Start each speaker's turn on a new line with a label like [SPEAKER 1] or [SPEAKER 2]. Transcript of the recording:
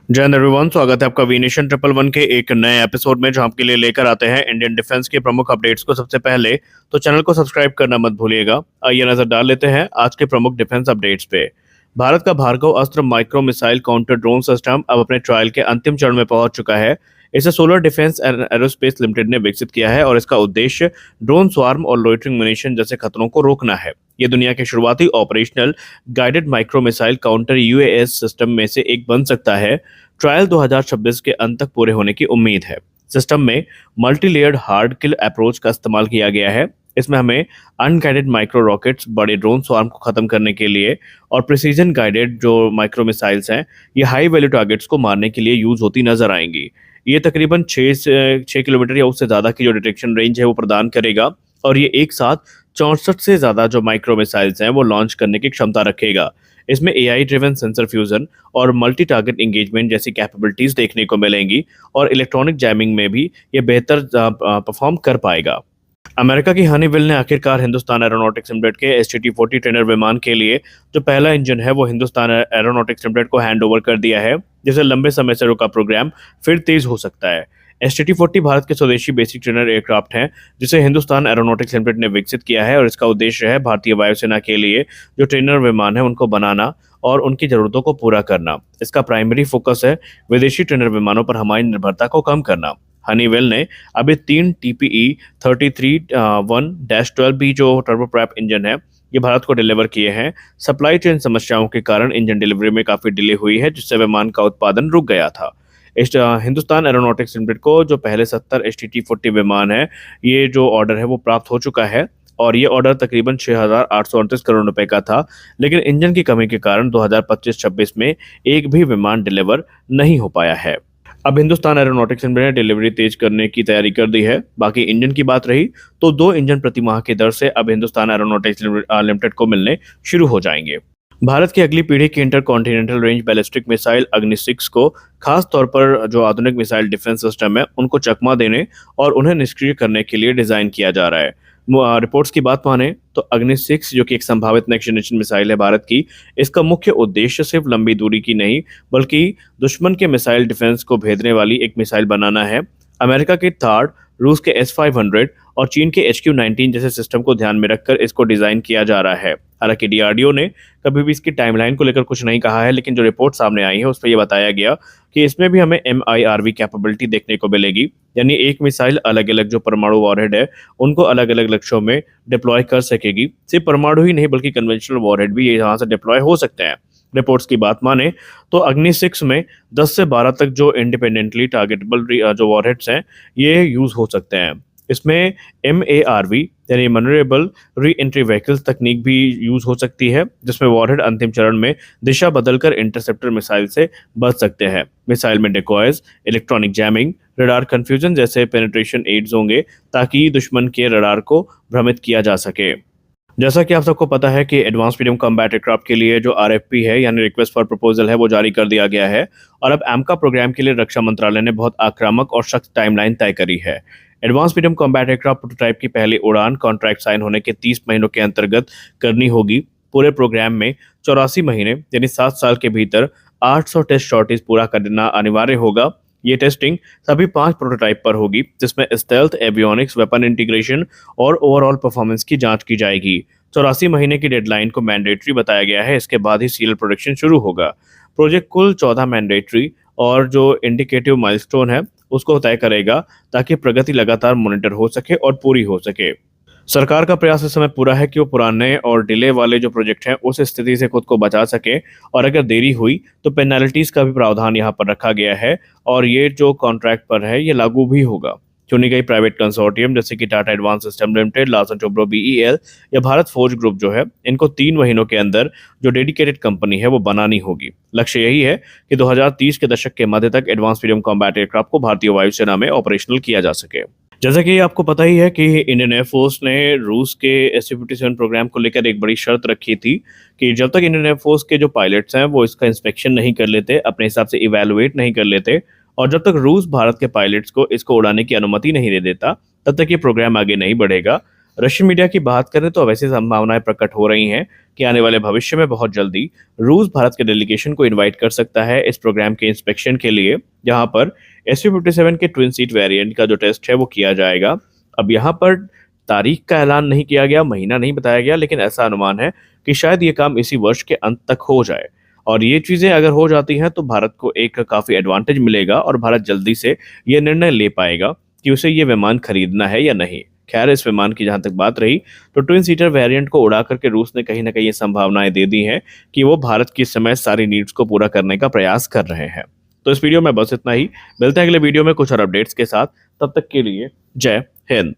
[SPEAKER 1] जय हिंद एवरीवन, स्वागत है आपका वी नेशन ट्रिपल वन के एक नए एपिसोड में, जो आपके लिए लेकर आते हैं इंडियन डिफेंस के प्रमुख अपडेट्स को सबसे पहले। तो चैनल को सब्सक्राइब करना मत भूलिएगा। आइए नजर डाल लेते हैं आज के प्रमुख डिफेंस अपडेट्स पे। भारत का भार्गव अस्त्र micro missile counter drone system अब अपने ट्रायल के अंतिम चरण में पहुंच चुका है। इसे solar defence and aerospace limited ने विकसित किया है और इसका उद्देश्य ड्रोन स्वार्म और लोइटरिंग म्यूनिशन जैसे खतरों को रोकना है। ये दुनिया के शुरुआती operational guided micro missile counter UAS system में से एक बन सकता है। ट्रायल 2026 के अंत तक पूरे होने की उम्मीद है। सिस्टम में मल्टी लेयर्ड हार्ड किल अप्रोच का इस्तेमाल किया गया है। इसमें हमें अनगाइडेड माइक्रो रॉकेट्स, बड़े ड्रोन स्वार्म को खत्म करने के लिए, और प्रिसीजन गाइडेड जो माइक्रो मिसाइल्स हैं, ये हाई वैल्यू टारगेट्स को मारने के लिए यूज होती नजर आएंगी। ये तकरीबन 6 किलोमीटर या उससे ज़्यादा की जो डिटेक्शन रेंज है वो प्रदान करेगा, और ये एक साथ 64 से ज़्यादा जो माइक्रो मिसाइल्स हैं वो लॉन्च करने की क्षमता रखेगा। इसमें एआई ड्रिवन सेंसर फ्यूजन और मल्टी टारगेट इंगेजमेंट जैसी कैपेबिलिटीज देखने को मिलेंगी, और इलेक्ट्रॉनिक जैमिंग में भी ये बेहतर परफॉर्म कर पाएगा। अमेरिका की हनीवेल ने आखिरकार हिंदुस्तान एरोनॉटिक्स लिमिटेड के STT-40 ट्रेनर विमान के लिए जो पहला इंजन है वो हिंदुस्तान एरोनॉटिक्स लिमिटेड को हैंड ओवर कर दिया है, जिससे लंबे समय से रुका प्रोग्राम फिर तेज हो सकता है। STT-40 भारत के स्वदेशी बेसिक ट्रेनर एयरक्राफ्ट हैं, जिसे हिंदुस्तान एरोनॉटिक्स लिमिटेड ने विकसित किया है, और इसका उद्देश्य है भारतीय वायुसेना के लिए जो ट्रेनर विमान है उनको बनाना और उनकी ज़रूरतों को पूरा करना। इसका प्राइमरी फोकस है विदेशी ट्रेनर विमानों पर हमारी निर्भरता को कम करना। हनीवेल ने अभी 3 TPE 33-1-12B जो टर्बोप्रॉप इंजन है ये भारत को डिलीवर किए हैं। सप्लाई चेन समस्याओं के कारण इंजन डिलीवरी में काफ़ी डिले हुई है, जिससे विमान का उत्पादन रुक गया था। हिंदुस्तान एरोनॉटिक्स लिमिटेड को जो पहले 70 STT-40 विमान है, ये जो ऑर्डर है वो प्राप्त हो चुका है, और ये ऑर्डर तकरीबन 6,838 करोड़ रुपए का था, लेकिन इंजन की कमी के कारण 2025-26 में एक भी विमान डिलीवर नहीं हो पाया है। अब हिंदुस्तान एरोनॉटिक्स लिमिटेड ने डिलीवरी तेज करने की तैयारी कर दी है। बाकी इंजन की बात रही तो 2 इंजन प्रति माह की दर से अब हिंदुस्तान एरोनॉटिक्स लिमिटेड को मिलने शुरू हो जाएंगे। भारत की अगली पीढ़ी की inter continental range ballistic missile अग्नि 6 को खास तौर पर जो आधुनिक मिसाइल डिफेंस सिस्टम है उनको चकमा देने और उन्हें निष्क्रिय करने के लिए डिजाइन किया जा रहा है। रिपोर्ट्स की बात माने तो अग्नि 6 जो कि एक संभावित नेक्स्ट जनरेशन मिसाइल है भारत की, इसका मुख्य उद्देश्य सिर्फ लंबी दूरी की नहीं बल्कि दुश्मन के मिसाइल डिफेंस को भेदने वाली एक मिसाइल बनाना है। अमेरिका के थार्ड, रूस के S-500 और चीन के HQ-19 जैसे सिस्टम को ध्यान में रखकर इसको डिजाइन किया जा रहा है। हालांकि DRDO ने कभी भी इसकी टाइमलाइन को लेकर कुछ नहीं कहा है, लेकिन जो रिपोर्ट सामने आई है उस पर यह बताया गया कि इसमें भी हमें MIRV कैपेबिलिटी देखने को मिलेगी, यानी एक मिसाइल अलग अलग जो परमाणु वॉरहेड है उनको अलग अलग लक्ष्यों में डिप्लॉय कर सकेगी। सिर्फ परमाणु ही नहीं बल्कि कन्वेंशनल वॉरहेड भी ये यहाँ से डिप्लॉय हो सकते हैं। रिपोर्ट्स की बात माने तो अग्नि 6 में 10 से 12 तक जो इंडिपेंडेंटली टारगेटेबल जो वॉरहेड्स हैं ये यूज हो सकते हैं। इसमें MARV यानी मैन्यूरेबल री एंट्री व्हीकल्स तकनीक भी यूज हो सकती है, जिसमें वॉरहेड अंतिम चरण में दिशा बदलकर इंटरसेप्टर मिसाइल से बच सकते हैं। मिसाइल में डेकॉयज, इलेक्ट्रॉनिक जैमिंग, रडार कंफ्यूजन जैसे पेनिट्रेशन एड्स होंगे, ताकि दुश्मन के रडार को भ्रमित किया जा सके। जैसा कि आप सबको पता है कि एडवांस मीडियम कॉम्बैट एयरक्राफ्ट के लिए जो RFP है यानी रिक्वेस्ट फॉर प्रपोजल है वो जारी कर दिया गया है, और अब AMCA प्रोग्राम के लिए रक्षा मंत्रालय ने बहुत आक्रामक और सख्त टाइमलाइन तय करी है। Advance medium combat aircraft prototype की पहली उड़ान कॉन्ट्रैक्ट साइन होने के 30 महीनों के अंतर्गत करनी होगी। पूरे प्रोग्राम में 84 महीने यानी 7 साल के भीतर 800 टेस्ट शॉर्टेज पूरा करना अनिवार्य होगा। ये टेस्टिंग सभी 5 प्रोटोटाइप पर होगी, जिसमें स्टेल्थ, एवियोनिक्स, वेपन इंटीग्रेशन और ओवरऑल परफॉर्मेंस की जांच की जाएगी। 84 महीने की डेडलाइन को मैंडेटरी बताया गया है, इसके बाद ही सीरियल प्रोडक्शन शुरू होगा। प्रोजेक्ट कुल 14 मैंडेटरी और जो इंडिकेटिव माइलस्टोन है उसको तय करेगा, ताकि प्रगति लगातार मॉनिटर हो सके और पूरी हो सके। सरकार का प्रयास इस समय पूरा है कि वो पुराने और डिले वाले जो प्रोजेक्ट हैं उस स्थिति से खुद को बचा सके, और अगर देरी हुई तो पेनल्टीज का भी प्रावधान यहाँ पर रखा गया है, और ये जो कॉन्ट्रैक्ट पर है ये लागू भी होगा। चुनी गई प्राइवेट कंसोर्टियम जैसे कि Tata advance system limited, Larsen Toubro BEL या भारत फोर्ज ग्रुप जो है, इनको 3 महीनों के अंदर जो डेडिकेटेड कंपनी है वो बनानी होगी। लक्ष्य यही है कि 2030 के दशक के मध्य तक एडवांस मीडियम कॉम्बैट एयरक्राफ्ट को भारतीय वायुसेना में ऑपरेशनल किया जा सके। जैसा कि आपको पता ही है कि इंडियन एयरफोर्स ने रूस के SU-57 प्रोग्राम को लेकर एक बड़ी शर्त रखी थी कि जब तक इंडियन एयरफोर्स के जो पायलट्स हैं वो इसका इंस्पेक्शन नहीं कर लेते, अपने हिसाब से इवैल्यूएट नहीं कर लेते, और जब तक रूस भारत के पायलट्स को इसको उड़ाने की अनुमति नहीं दे देता, तब तक ये प्रोग्राम आगे नहीं बढ़ेगा। रशियन मीडिया की बात करें तो अब ऐसी संभावनाएं प्रकट हो रही हैं कि आने वाले भविष्य में बहुत जल्दी रूस भारत के डेलीगेशन को इनवाइट कर सकता है इस प्रोग्राम के इंस्पेक्शन के लिए, जहां पर SV-57 के ट्विन सीट वेरिएंट का जो टेस्ट है वो किया जाएगा। अब यहाँ पर तारीख का ऐलान नहीं किया गया, महीना नहीं बताया गया, लेकिन ऐसा अनुमान है कि शायद ये काम इसी वर्ष के अंत तक हो जाए। और ये चीज़ें अगर हो जाती हैं तो भारत को एक काफ़ी एडवांटेज मिलेगा और भारत जल्दी से ये निर्णय ले पाएगा कि उसे ये विमान खरीदना है या नहीं। खैर, इस विमान की जहाँ तक बात रही तो ट्विन सीटर वेरिएंट को उड़ा करके रूस ने कहीं ना कहीं ये संभावनाएं दे दी हैं कि वो भारत की इस समय सारी नीड्स को पूरा करने का प्रयास कर रहे हैं। तो इस वीडियो में बस इतना ही। मिलते हैं अगले वीडियो में कुछ और अपडेट्स के साथ। तब तक के लिए जय हिंद।